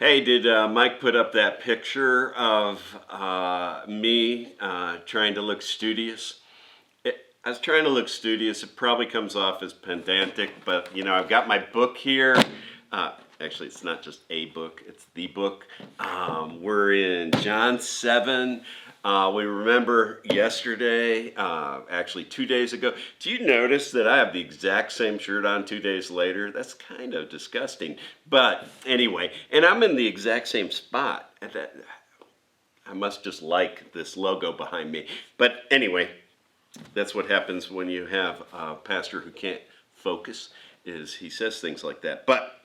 Hey, did Mike put up that picture of me trying to look studious? I was trying to look studious. It probably comes off as pedantic, but I've got my book here. Actually, it's not just a book, it's the book. We're in John 7. We remember yesterday, actually 2 days ago. Do you notice that I have the exact same shirt on 2 days later? That's kind of disgusting. But anyway, and I'm in the exact same spot. I must just like this logo behind me. But anyway, that's what happens when you have a pastor who can't focus, is he says things like that. But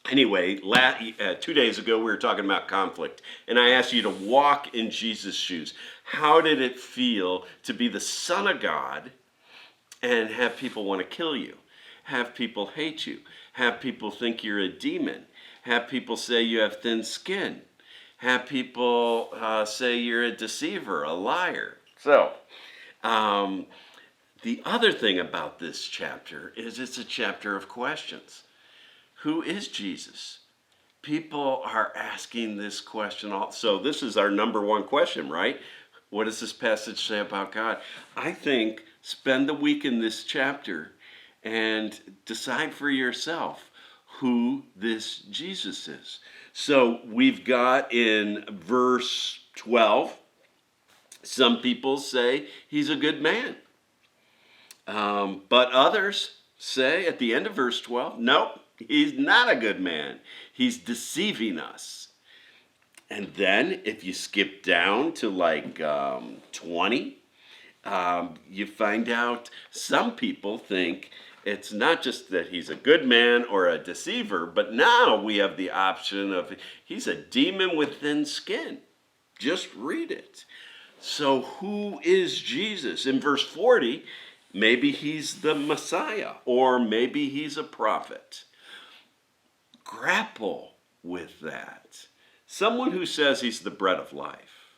anyway, 2 days ago we were talking about conflict, and I asked you to walk in Jesus' shoes. How did it feel to be the Son of God and have people want to kill you, have people hate you, have people think you're a demon, have people say you have thin skin, have people say you're a deceiver, a liar? So, the other thing about this chapter is it's a chapter of questions. Who is Jesus? People are asking this question. So this is our number one question, right? What does this passage say about God? I think spend the week in this chapter and decide for yourself who this Jesus is. So we've got in verse 12, some people say he's a good man. But others say at the end of verse 12, nope, he's not a good man. He's deceiving us. And then if you skip down to 20, you find out some people think it's not just that he's a good man or a deceiver, but now we have the option of he's a demon with thin skin. Just read it. So who is Jesus? In verse 40, maybe he's the Messiah, or maybe he's a prophet. Grapple with that. Someone who says he's the bread of life.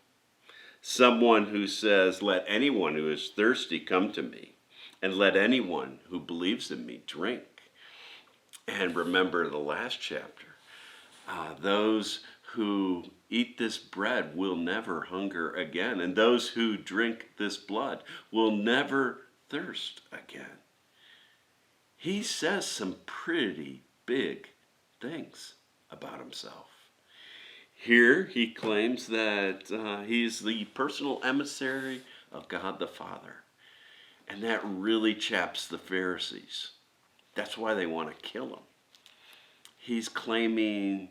Someone who says, let anyone who is thirsty come to me, and let anyone who believes in me drink. And remember the last chapter. Those who eat this bread will never hunger again, and those who drink this blood will never thirst again. He says some pretty big things about himself. Here he claims that he's the personal emissary of God the Father. And that really chaps the Pharisees. That's why they want to kill him. He's claiming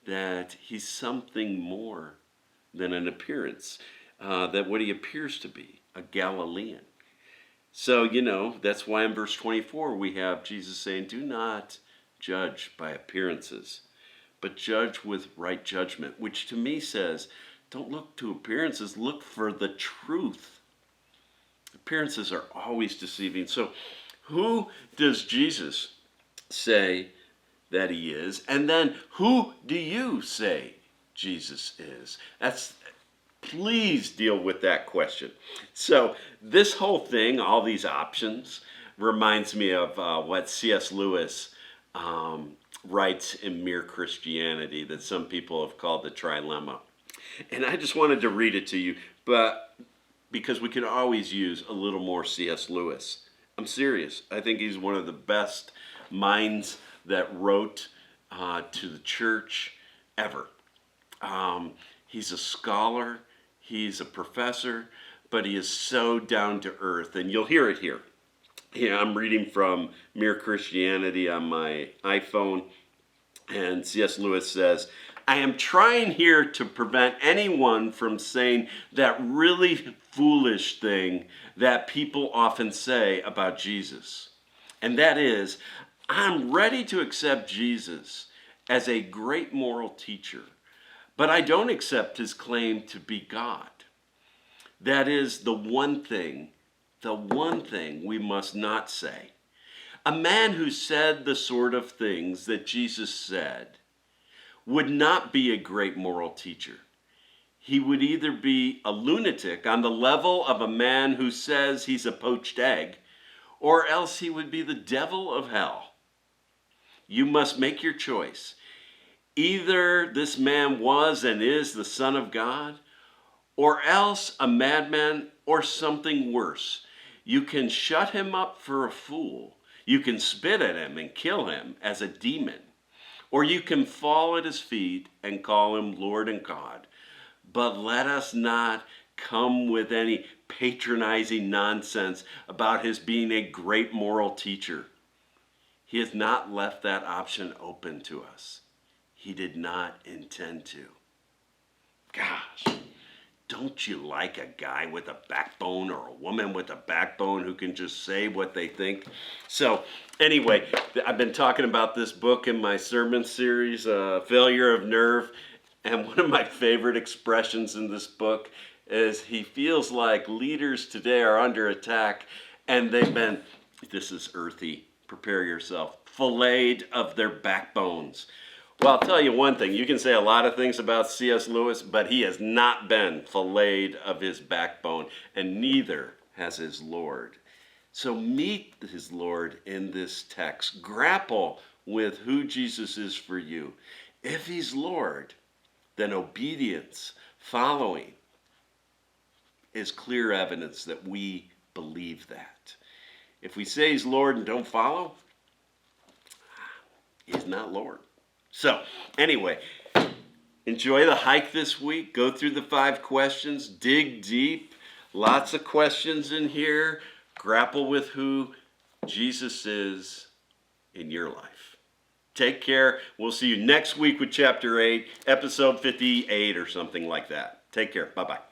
that he's something more than an appearance, that what he appears to be, a Galilean. So, that's why in verse 24 we have Jesus saying, do not judge by appearances, but judge with right judgment, which to me says, don't look to appearances, look for the truth. Appearances are always deceiving. So who does Jesus say that he is? And then who do you say Jesus is? Please deal with that question. So this whole thing, all these options, reminds me of what C.S. Lewis writes in Mere Christianity, that some people have called the trilemma. And I just wanted to read it to you, but because we could always use a little more C.S. Lewis. I'm serious. I think he's one of the best minds that wrote to the church ever. He's a scholar, he's a professor, but he is so down to earth, and you'll hear it here. Yeah, I'm reading from Mere Christianity on my iPhone, and C.S. Lewis says, I am trying here to prevent anyone from saying that really foolish thing that people often say about Jesus. And that is, I'm ready to accept Jesus as a great moral teacher, but I don't accept his claim to be God. That is the one thing we must not say. A man who said the sort of things that Jesus said would not be a great moral teacher. He would either be a lunatic on the level of a man who says he's a poached egg, or else he would be the devil of hell. You must make your choice. Either this man was and is the Son of God, or else a madman or something worse. You can shut him up for a fool. You can spit at him and kill him as a demon. Or you can fall at his feet and call him Lord and God. But let us not come with any patronizing nonsense about his being a great moral teacher. He has not left that option open to us. He did not intend to. Gosh, don't you like a guy with a backbone or a woman with a backbone who can just say what they think? So anyway, I've been talking about this book in my sermon series, Failure of Nerve. And one of my favorite expressions in this book is he feels like leaders today are under attack and they've been, this is earthy, prepare yourself, filleted of their backbones. Well, I'll tell you one thing. You can say a lot of things about C.S. Lewis, but he has not been filleted of his backbone, and neither has his Lord. So meet his Lord in this text. Grapple with who Jesus is for you. If he's Lord, then obedience, following, is clear evidence that we believe that. If we say he's Lord and don't follow, he's not Lord. So, anyway, enjoy the hike this week. Go through the 5 questions. Dig deep. Lots of questions in here. Grapple with who Jesus is in your life. Take care. We'll see you next week with Chapter 8, Episode 58 or something like that. Take care. Bye-bye.